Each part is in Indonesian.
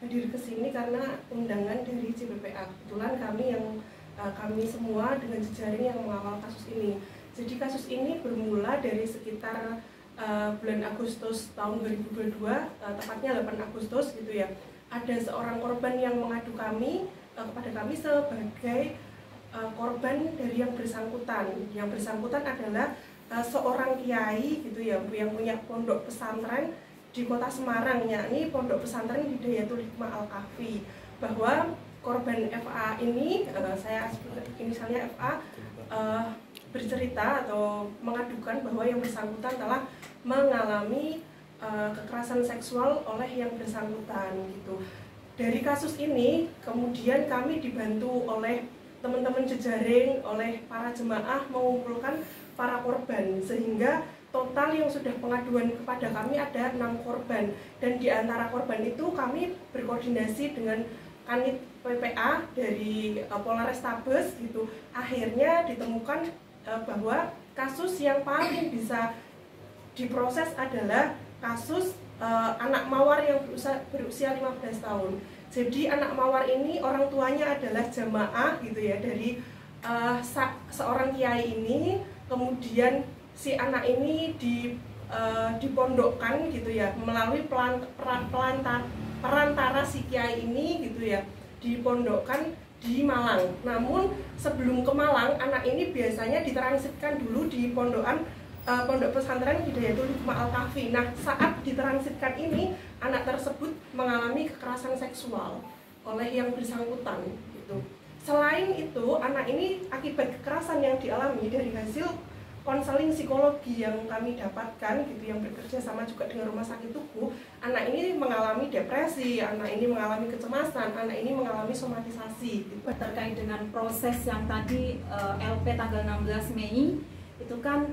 hadir ke sini karena undangan dari JPPA. Kebetulan kami semua dengan jejaring yang mengawal kasus ini. Jadi kasus ini bermula dari sekitar bulan Agustus tahun 2022, tepatnya 8 Agustus gitu ya. Ada seorang korban yang mengadu kepada kami sebagai korban dari yang bersangkutan. Yang bersangkutan adalah seorang kiai gitu ya, yang punya pondok pesantren di kota Semarang, yakni Pondok Pesantren Hidayatul Hikmah Al-Kahfi. Bahwa korban FA ini, saya inisialnya FA, bercerita atau mengadukan bahwa yang bersangkutan telah mengalami kekerasan seksual oleh yang bersangkutan gitu. Dari kasus ini kemudian kami dibantu oleh teman-teman jejaring, oleh para jemaah mengumpulkan para korban, sehingga total yang sudah pengaduan kepada kami ada 6 korban. Dan di antara korban itu kami berkoordinasi dengan Kanit PPA dari Polrestabes gitu. Akhirnya ditemukan bahwa kasus yang paling bisa diproses adalah kasus anak mawar yang berusia 15 tahun. Jadi anak mawar ini orang tuanya adalah jamaah gitu ya, dari seorang kiai ini. Kemudian si anak ini dipondokkan gitu ya, melalui perantara si kiai ini gitu ya, dipondokkan di Malang. Namun sebelum ke Malang, anak ini biasanya ditransitkan dulu di Pondok Pesantren Hidayatul Hikmah Al-Kahfi. Nah, saat ditransitkan ini, anak tersebut mengalami kekerasan seksual oleh yang bersangkutan gitu. Selain itu, anak ini akibat kekerasan yang dialami dari hasil konseling psikologi yang kami dapatkan gitu, yang bekerja sama juga dengan Rumah Sakit Tugu, anak ini mengalami depresi, anak ini mengalami kecemasan, anak ini mengalami somatisasi gitu. Terkait dengan proses yang tadi LP tanggal 16 Mei itu kan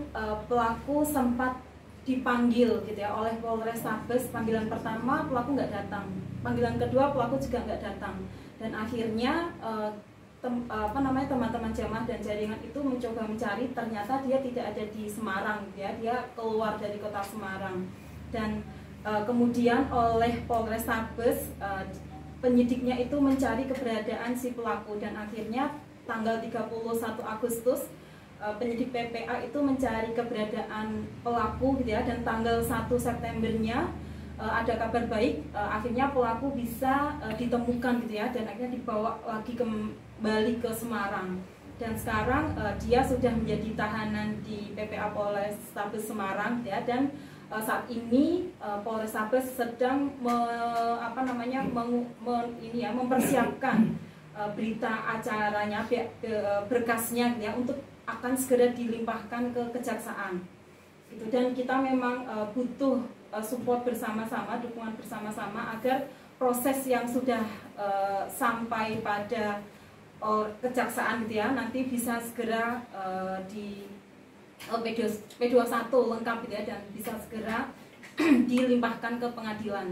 pelaku sempat dipanggil gitu ya oleh Polrestabes. Panggilan pertama pelaku nggak datang, panggilan kedua pelaku juga nggak datang, dan akhirnya teman-teman jamaah dan jaringan itu mencoba mencari, ternyata dia tidak ada di Semarang ya, dia keluar dari kota Semarang. Dan kemudian oleh Polrestabes penyidiknya itu mencari keberadaan si pelaku, dan akhirnya tanggal 31 Agustus penyidik PPA itu mencari keberadaan pelaku gitu ya, dan tanggal 1 Septembernya ada kabar baik, akhirnya pelaku bisa ditemukan gitu ya, dan akhirnya dibawa lagi kembali ke Semarang. Dan sekarang dia sudah menjadi tahanan di PPA Polrestabes Semarang ya, dan saat ini Polrestabes sedang mempersiapkan berita acaranya, berkasnya ya, untuk akan segera dilimpahkan ke kejaksaan gitu. Dan kita memang butuh support bersama-sama, dukungan bersama-sama agar proses yang sudah sampai pada kejaksaan gitu ya, nanti bisa segera di P21 lengkap gitu ya, dan bisa segera dilimpahkan ke pengadilan.